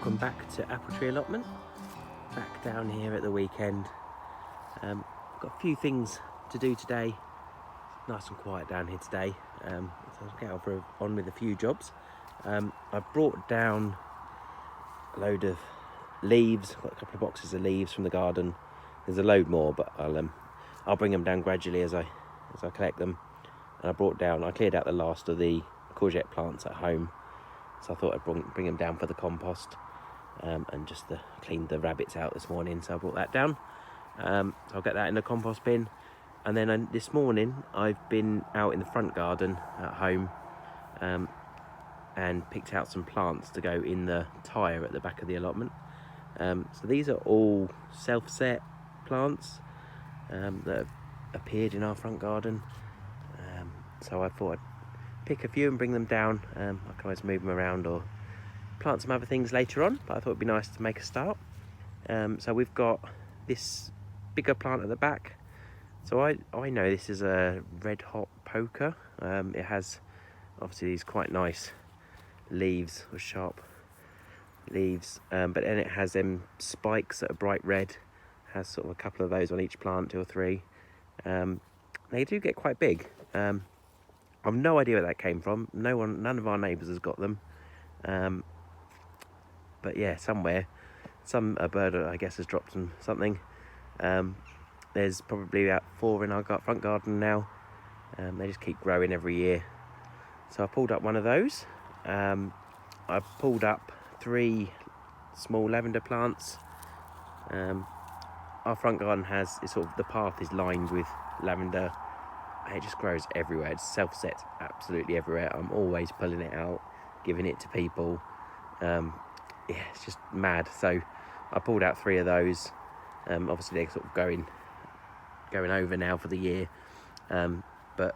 Welcome back to Apple Tree Allotment. Back down here at the weekend. Got a few things to do today. Nice and quiet down here today. So I'll get on with a few jobs. I've brought down a load of leaves. Got a couple of boxes of leaves from the garden. There's a load more, but I'll bring them down gradually as I collect them. And I cleared out the last of the courgette plants at home. So I thought I'd bring them down for the compost and just cleaned the rabbits out this morning. So I brought that down. So I'll get that in the compost bin. And then this morning I've been out in the front garden at home and picked out some plants to go in the tyre at the back of the allotment. So these are all self-set plants that have appeared in our front garden. So I thought I'd pick a few and bring them down. I can always move them around or plant some other things later on, but I thought it'd be nice to make a start. So we've got this bigger plant at the back. So I know this is a red hot poker. It has obviously these quite nice leaves, or sharp leaves, but then it has them spikes that are bright red. Has sort of a couple of those on each plant, 2 or 3. They do get quite big. I've no idea where that came from. None of our neighbours has got them. But yeah, a bird I guess has dropped them something. There's probably about 4 in our front garden now. They just keep growing every year. So I pulled up one of those. I've pulled up 3 small lavender plants. Our front garden the path is lined with lavender. It just grows everywhere. It's self-set absolutely everywhere. I'm always pulling it out, giving it to people. It's just mad. So I pulled out 3 of those. Obviously they're sort of going over now for the year. But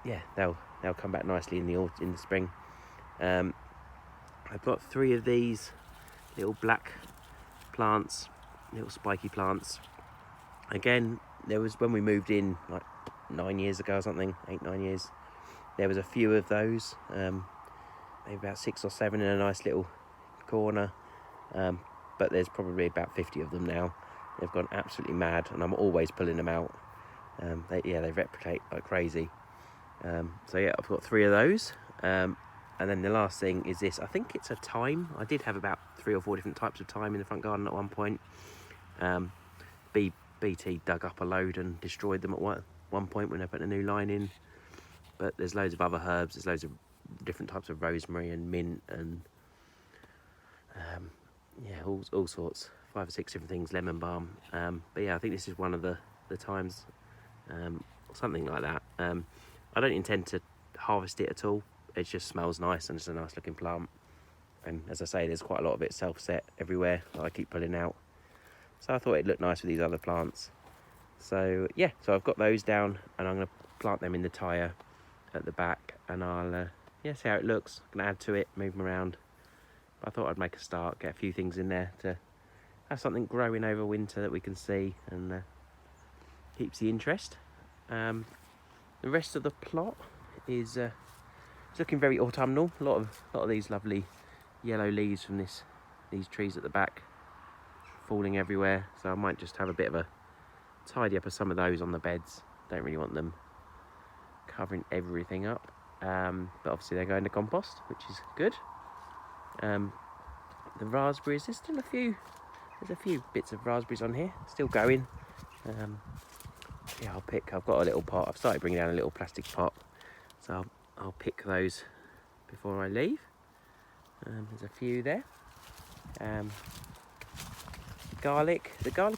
yeah, they'll come back nicely in the spring. I've got 3 of these little black plants, little spiky plants. Again, there was when we moved in like 9 years ago or something, 8-9 years, there was a few of those, maybe about 6 or 7 in a nice little corner, but there's probably about 50 of them now. They've gone absolutely mad and I'm always pulling them out. They replicate like crazy. So yeah, I've got 3 of those, and then the last thing is this. I think it's a thyme. I did have about 3 or 4 different types of thyme in the front garden at one point. BT dug up a load and destroyed them at one point when they put a new line in. But there's loads of other herbs. There's loads of different types of rosemary and mint and all sorts. 5 or 6 different things, lemon balm. But yeah, I think this is one of the times, something like that. I don't intend to harvest it at all. It just smells nice and it's a nice looking plant. And as I say, there's quite a lot of it self-set everywhere that I keep pulling out. So I thought it'd look nice with these other plants. So yeah, so I've got those down and I'm going to plant them in the tyre at the back, and I'll see how it looks. I'm going to add to it, move them around. But I thought I'd make a start, get a few things in there to have something growing over winter that we can see and keeps the interest. The rest of the plot is it's looking very autumnal. A lot of these lovely yellow leaves from these trees at the back falling everywhere, so I might just have a bit of a tidy up of some of those on the beds. Don't really want them covering everything up, but obviously they're going to compost, which is good. The raspberries, there's a few bits of raspberries on here still going. I've got a little pot. I've started bringing down a little plastic pot, so I'll pick those before I leave. There's a few there. The garlic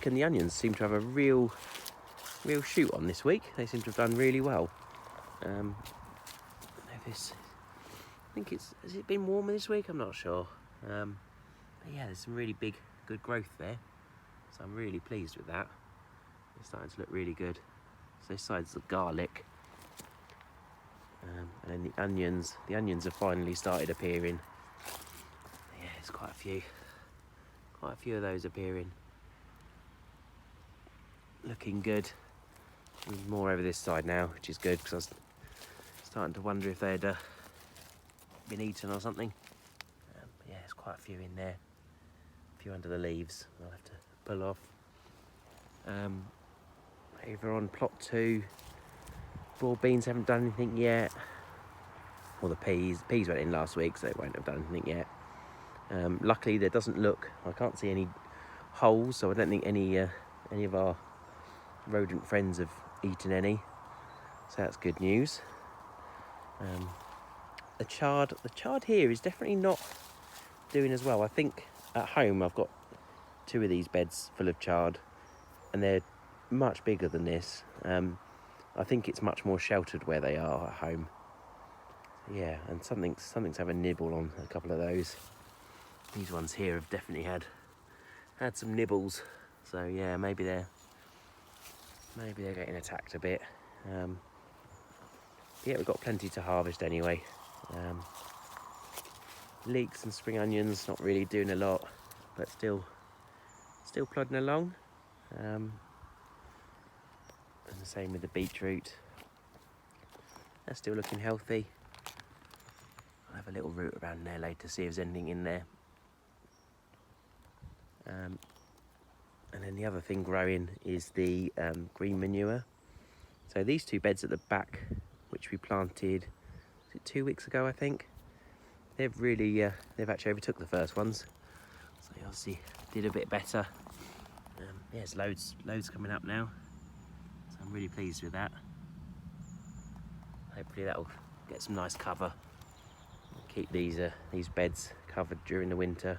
and the onions seem to have a real shoot on this week. They seem to have done really well. Has it been warmer this week? I'm not sure. But yeah, there's some really good growth there. So I'm really pleased with that. It's starting to look really good. So this side's the garlic. And then the onions have finally started appearing. Yeah, there's quite a few of those appearing. Looking good. There's more over this side now, which is good because I was starting to wonder if they'd been eaten or something. But yeah, there's quite a few in there. few under the leaves I'll have to pull off. Over on plot 2, broad beans haven't done anything yet. Or the peas went in last week, so it won't have done anything yet. Luckily there doesn't look, I can't see any holes, so I don't think any of our rodent friends have eaten any, so that's good news. The chard here is definitely not doing as well. I think at home I've got 2 of these beds full of chard, and they're much bigger than this. I think it's much more sheltered where they are at home. Yeah, and something's having a nibble on a couple of those. These ones here have definitely had some nibbles, so yeah, maybe they're getting attacked a bit. Yeah, we've got plenty to harvest anyway. Leeks and spring onions not really doing a lot, but still plodding along. And the same with the beetroot. They're still looking healthy. I'll have a little root around there later to see if there's anything in there. And then the other thing growing is the green manure. So these 2 beds at the back, which we planted, was it 2 weeks ago, I think? They've really, they've actually overtook the first ones. So they obviously did a bit better. Yeah, there's loads coming up now. So I'm really pleased with that. Hopefully that'll get some nice cover. Keep these beds covered during the winter.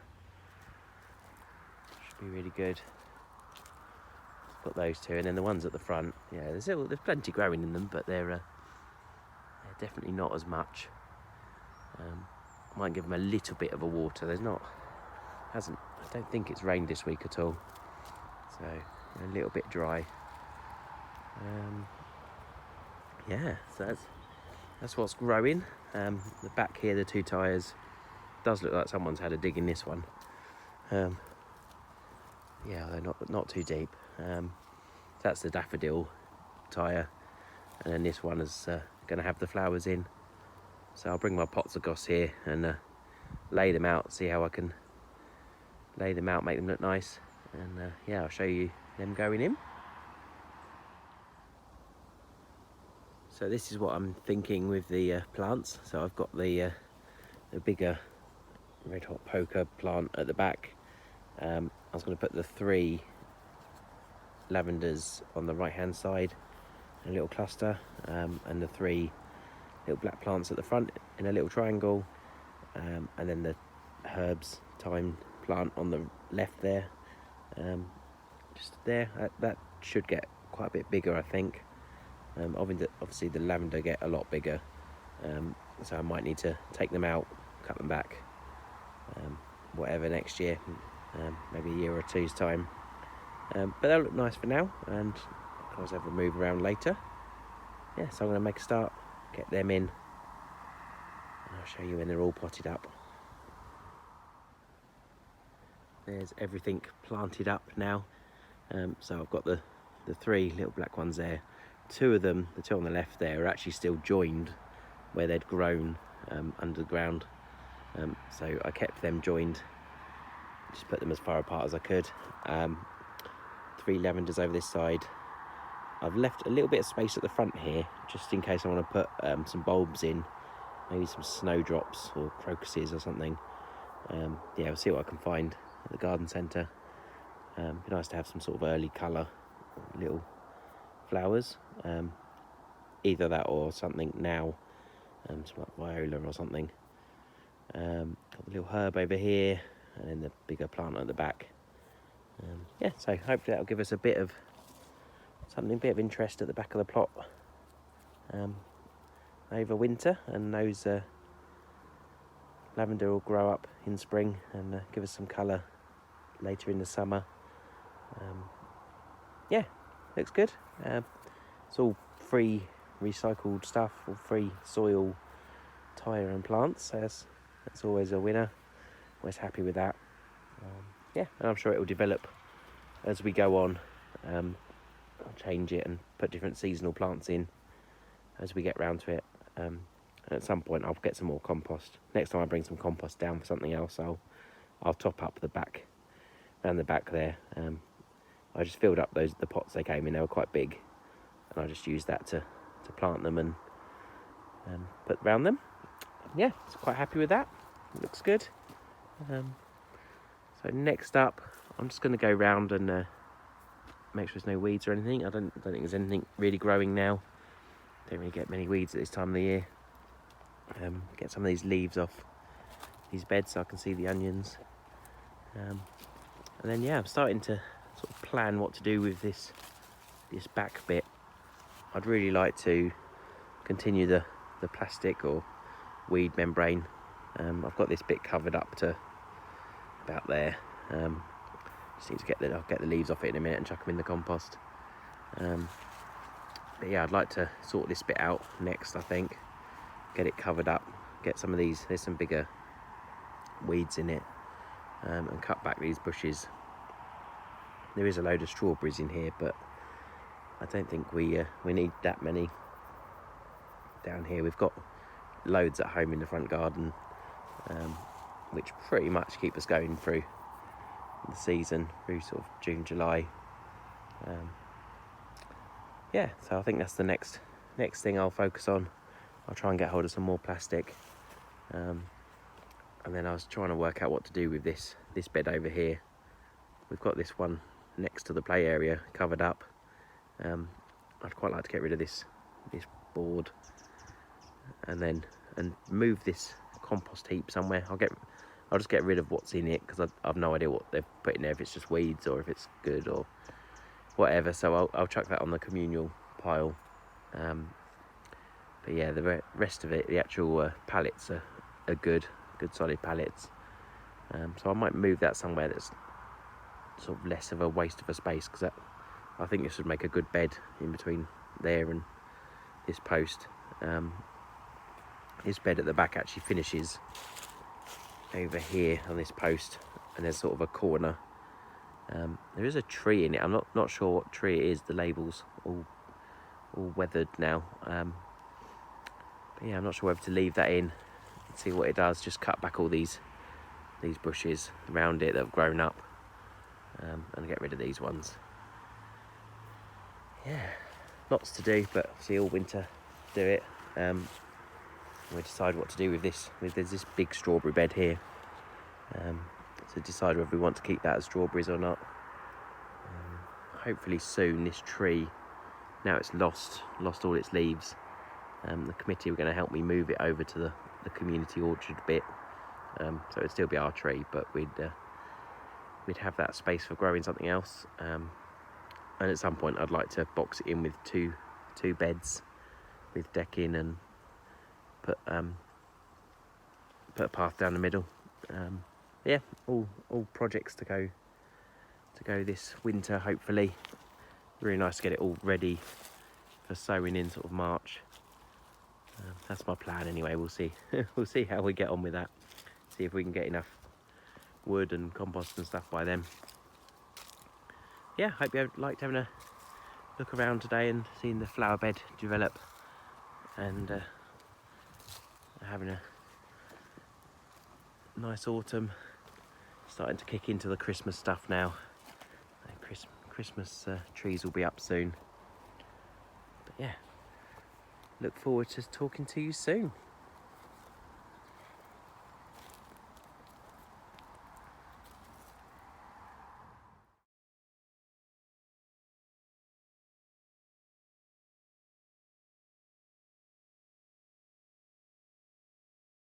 Should be really good. Got those 2, and then the ones at the front. Yeah, there's plenty growing in them, but they're definitely not as much. Might give them a little bit of a water. I don't think it's rained this week at all, so a little bit dry. Yeah, so that's what's growing. The back here, the 2 tyres, does look like someone's had a dig in this one. Yeah, they're not too deep. That's the daffodil tyre, and then this one is going to have the flowers in. So I'll bring my pots of goss here and lay them out, see how I can lay them out, make them look nice, and yeah, I'll show you them going in. So this is what I'm thinking with the plants. So I've got the bigger red hot poker plant at the back. I was going to put the 3 lavenders on the right hand side, a little cluster, and the 3 little black plants at the front in a little triangle, and then the herbs thyme plant on the left there, just there. That should get quite a bit bigger, I think. Obviously the lavender get a lot bigger, so I might need to take them out, cut them back, whatever next year, maybe a year or 2's time. But they'll look nice for now, and of course have a move around later. Yeah, so I'm going to make a start, get them in, and I'll show you when they're all potted up. There's everything planted up now. So I've got the 3 little black ones there. 2 of them, the 2 on the left there, are actually still joined where they'd grown underground. So I kept them joined, just put them as far apart as I could. 3 lavenders over this side. I've left a little bit of space at the front here, just in case I want to put some bulbs in, maybe some snowdrops or crocuses or something. Yeah, we'll see what I can find at the garden centre. Be nice to have some sort of early colour, little flowers. Either that or something now, some like viola or something. Got the little herb over here, and then the bigger plant at the back. Yeah, so hopefully that'll give us a bit of interest at the back of the plot over winter, and those lavender will grow up in spring and give us some colour later in the summer. Yeah, looks good. It's all free recycled stuff, all free soil, tyre and plants, so that's always a winner. Always happy with that. Yeah, and I'm sure it will develop as we go on. I'll change it and put different seasonal plants in as we get round to it. And at some point I'll get some more compost. Next time I bring some compost down for something else, I'll top up the back the back there. I just filled up the pots they came in. They were quite big, and I just used that to plant them and put around them. Yeah, so quite happy with that. It looks good. So next up, I'm just going to go round and make sure there's no weeds or anything. I don't think there's anything really growing now. Don't really get many weeds at this time of the year. Get some of these leaves off these beds so I can see the onions. And then yeah, I'm starting to sort of plan what to do with this back bit. I'd really like to continue the plastic or weed membrane. I've got this bit covered up to about there. Just need to I'll get the leaves off it in a minute and chuck them in the compost. But yeah, I'd like to sort this bit out next, I think. Get it covered up, get some of these, there's some bigger weeds in it, and cut back these bushes. There is a load of strawberries in here, but I don't think we need that many down here. We've got loads at home in the front garden, which pretty much keep us going through the season, through sort of June, July. Yeah, so I think that's the next thing I'll focus on. I'll try and get hold of some more plastic, and then I was trying to work out what to do with this bed over here. We've got this one next to the play area covered up. I'd quite like to get rid of this board and move this compost heap somewhere. I'll just get rid of what's in it, because I've no idea what they've put in there, if it's just weeds or if it's good or whatever. So I'll chuck that on the communal pile. But yeah, the rest of it, the actual pallets are good solid pallets. So I might move that somewhere that's sort of less of a waste of a space, because I think this would make a good bed in between there and this post. This bed at the back actually finishes over here on this post, and there's sort of a corner. There is a tree in it. I'm not sure what tree it is. The label's all weathered now. But yeah, I'm not sure whether to leave that in and see what it does. Just cut back all these bushes around it that have grown up, and get rid of these ones. Yeah, lots to do, but obviously all winter do it. We decide what to do with this. There's this big strawberry bed here, so decide whether we want to keep that as strawberries or not. Hopefully soon this tree, now it's lost all its leaves, the committee were going to help me move it over to the community orchard bit, so it'd still be our tree, but we'd have that space for growing something else. And at some point I'd like to box it in with two beds with decking and put a path down the middle. Yeah, all projects to go this winter, hopefully. Really nice to get it all ready for sowing in sort of March. That's my plan anyway. We'll see. We'll see how we get on with that. See if we can get enough wood and compost and stuff by then. Yeah, hope you liked having a look around today and seeing the flower bed develop, and having a nice autumn. Starting to kick into the Christmas stuff now. Christmas trees will be up soon. But yeah, look forward to talking to you soon.